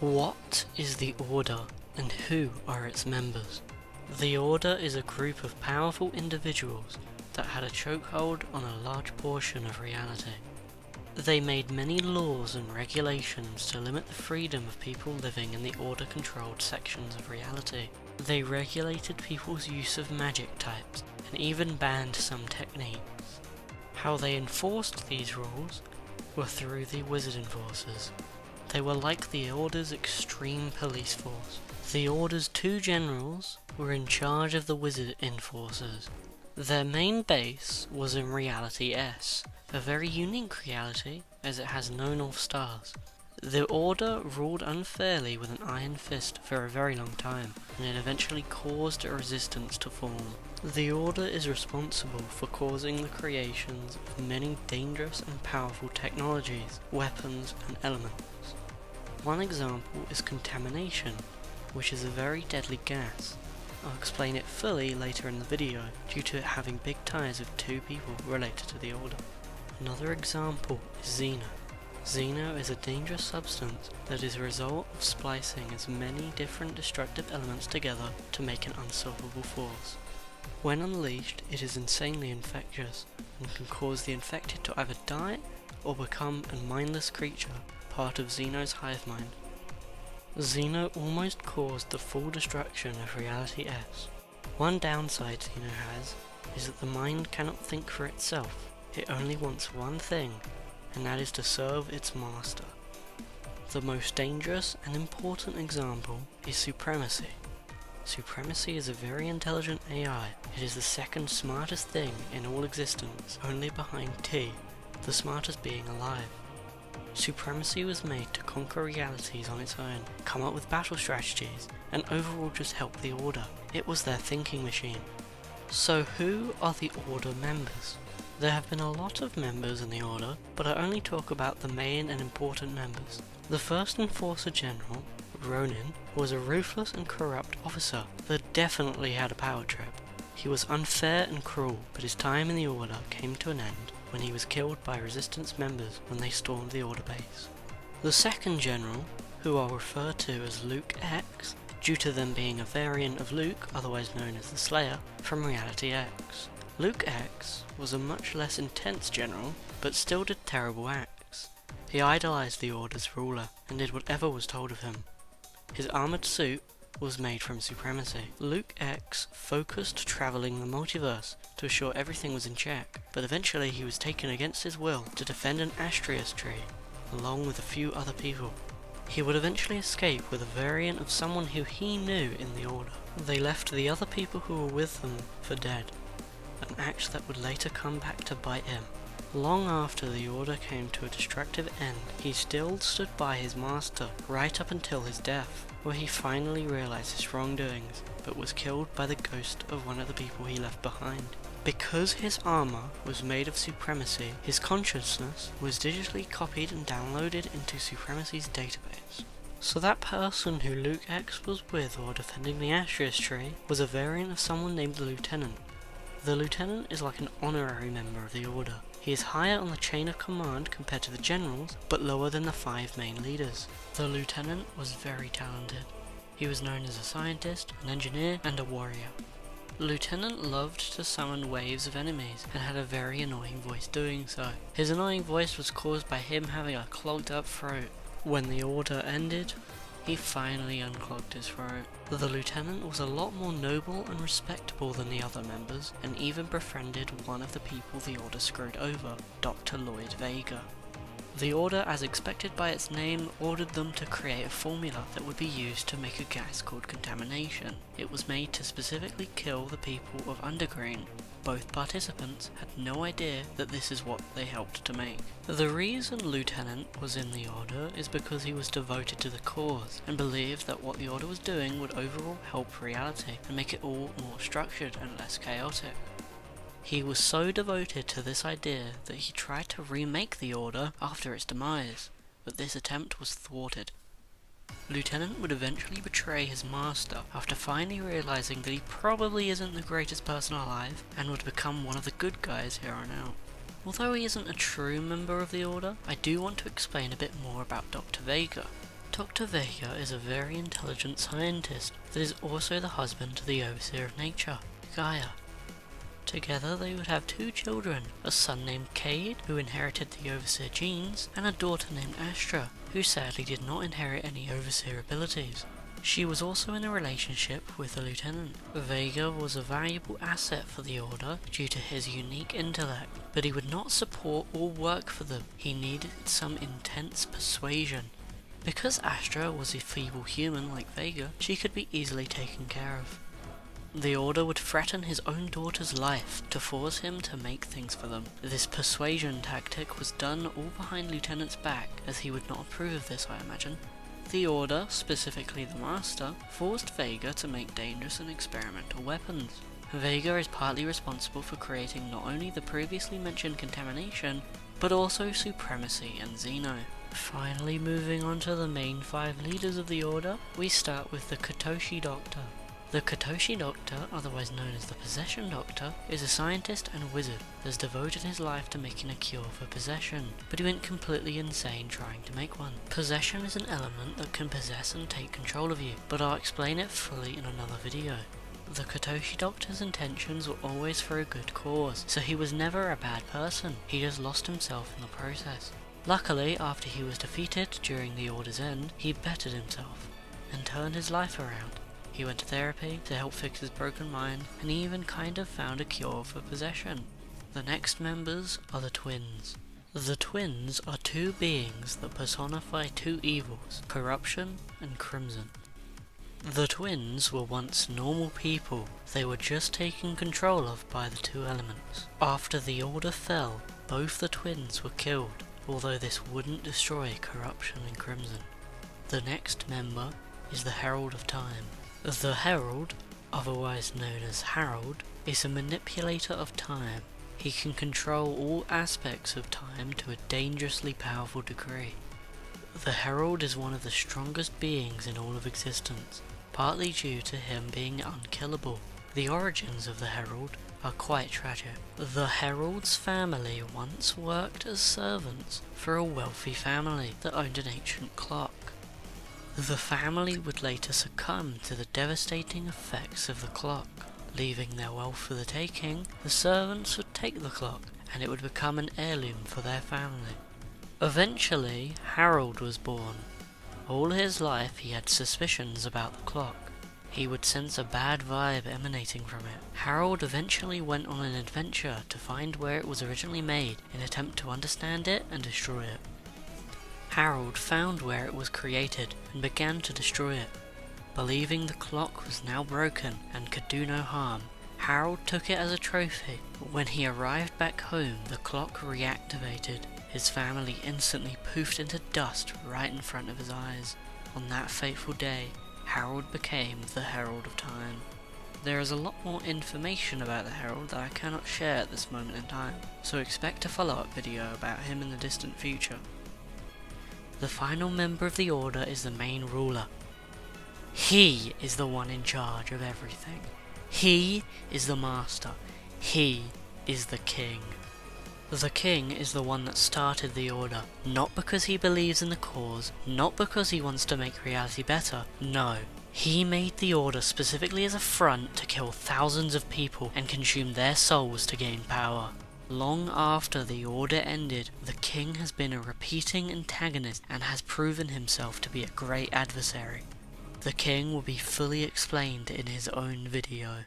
What is the Order and who are its members? The Order is a group of powerful individuals that had a chokehold on a large portion of reality. They made many laws and regulations to limit the freedom of people living in the Order-controlled sections of reality. They regulated people's use of magic types and even banned some techniques. How they enforced these rules were through the Wizard Enforcers. They were like the Order's extreme police force. The Order's two generals were in charge of the Wizard Enforcers. Their main base was in Reality S, a very unique reality as it has no North Stars. The Order ruled unfairly with an iron fist for a very long time, and it eventually caused a resistance to form. The Order is responsible for causing the creations of many dangerous and powerful technologies, weapons, and elements. One example is contamination, which is a very deadly gas. I'll explain it fully later in the video, due to it having big ties with two people related to the Order. Another example is Xeno. Xeno is a dangerous substance that is a result of splicing as many different destructive elements together to make an unstoppable force. When unleashed, it is insanely infectious and can cause the infected to either die or become a mindless creature, part of Xeno's hive mind. Xeno almost caused the full destruction of Reality S. One downside Xeno has is that the mind cannot think for itself. It only wants one thing, and that is to serve its master. The most dangerous and important example is Supremacy. Supremacy is a very intelligent AI. It is the second smartest thing in all existence, only behind T, the smartest being alive. Supremacy was made to conquer realities on its own, come up with battle strategies, and overall just help the Order. It was their thinking machine. So who are the Order members? There have been a lot of members in the Order, but I only talk about the main and important members. The first Enforcer General, Ronin, was a ruthless and corrupt officer that definitely had a power trip. He was unfair and cruel, but his time in the Order came to an end when he was killed by Resistance members when they stormed the Order base. The second general, who I'll refer to as Luke X, due to them being a variant of Luke, otherwise known as the Slayer, from Reality X. Luke X was a much less intense general, but still did terrible acts. He idolized the Order's ruler, and did whatever was told of him. His armored suit was made from Supremacy. Luke X focused traveling the multiverse to assure everything was in check, but eventually he was taken against his will to defend an Astrius tree, along with a few other people. He would eventually escape with a variant of someone who he knew in the Order. They left the other people who were with them for dead, an act that would later come back to bite him. Long after the Order came to a destructive end, he still stood by his master right up until his death, where he finally realized his wrongdoings, but was killed by the ghost of one of the people he left behind. Because his armor was made of Supremacy, his consciousness was digitally copied and downloaded into Supremacy's database. So that person who Luke X was with while defending the Astrius tree was a variant of someone named the Lieutenant. The Lieutenant is like an honorary member of the Order. He is higher on the chain of command compared to the generals, but lower than the 5 main leaders. The Lieutenant was very talented. He was known as a scientist, an engineer, and a warrior. Lieutenant loved to summon waves of enemies, and had a very annoying voice doing so. His annoying voice was caused by him having a clogged up throat. When the Order ended, he finally unclogged his throat. The Lieutenant was a lot more noble and respectable than the other members, and even befriended one of the people the Order screwed over, Dr. Lloyd Vega. The Order, as expected by its name, ordered them to create a formula that would be used to make a gas called contamination. It was made to specifically kill the people of Undergreen. Both participants had no idea that this is what they helped to make. The reason Lieutenant was in the Order is because he was devoted to the cause, and believed that what the Order was doing would overall help reality, and make it all more structured and less chaotic. He was so devoted to this idea that he tried to remake the Order after its demise, but this attempt was thwarted. Lieutenant would eventually betray his master after finally realizing that he probably isn't the greatest person alive, and would become one of the good guys here on out. Although he isn't a true member of the Order, I do want to explain a bit more about Dr. Vega. Dr. Vega is a very intelligent scientist that is also the husband to the Overseer of Nature, Gaia. Together they would have 2 children, a son named Cade, who inherited the Overseer genes, and a daughter named Astra, who sadly did not inherit any Overseer abilities. She was also in a relationship with the Lieutenant. Vega was a valuable asset for the Order due to his unique intellect, but he would not support or work for them. He needed some intense persuasion. Because Astra was a feeble human like Vega, she could be easily taken care of. The Order would threaten his own daughter's life to force him to make things for them. This persuasion tactic was done all behind Lieutenant's back, as he would not approve of this, I imagine. The Order, specifically the Master, forced Vega to make dangerous and experimental weapons. Vega is partly responsible for creating not only the previously mentioned contamination, but also supremacy and Xeno. Finally, moving on to the main 5 leaders of the Order, we start with the Katoshi Doctor. The Katoshi Doctor, otherwise known as the Possession Doctor, is a scientist and wizard that has devoted his life to making a cure for possession, but he went completely insane trying to make one. Possession is an element that can possess and take control of you, but I'll explain it fully in another video. The Katoshi Doctor's intentions were always for a good cause, so he was never a bad person, he just lost himself in the process. Luckily, after he was defeated during the Order's end, he bettered himself and turned his life around. He went to therapy to help fix his broken mind, and he even kind of found a cure for possession. The next members are the Twins. The Twins are 2 beings that personify 2 evils, corruption and crimson. The Twins were once normal people, they were just taken control of by the 2 elements. After the Order fell, both the Twins were killed, although this wouldn't destroy corruption and crimson. The next member is the Herald of Time. The Herald, otherwise known as Harold, is a manipulator of time. He can control all aspects of time to a dangerously powerful degree. The Herald is one of the strongest beings in all of existence, partly due to him being unkillable. The origins of the Herald are quite tragic. The Herald's family once worked as servants for a wealthy family that owned an ancient clock. The family would later succumb to the devastating effects of the clock. Leaving their wealth for the taking, the servants would take the clock, and it would become an heirloom for their family. Eventually, Harold was born. All his life he had suspicions about the clock. He would sense a bad vibe emanating from it. Harold eventually went on an adventure to find where it was originally made in an attempt to understand it and destroy it. Harold found where it was created and began to destroy it. Believing the clock was now broken and could do no harm, Harold took it as a trophy. When he arrived back home, the clock reactivated. His family instantly poofed into dust right in front of his eyes. On that fateful day, Harold became the Herald of Time. There is a lot more information about the Herald that I cannot share at this moment in time, so expect a follow-up video about him in the distant future. The final member of the Order is the main ruler. He is the one in charge of everything. He is the Master. He is the King. The King is the one that started the Order, not because he believes in the cause, not because he wants to make reality better, no. He made the Order specifically as a front to kill thousands of people and consume their souls to gain power. Long after the Order ended, the King has been a repeating antagonist and has proven himself to be a great adversary. The King will be fully explained in his own video.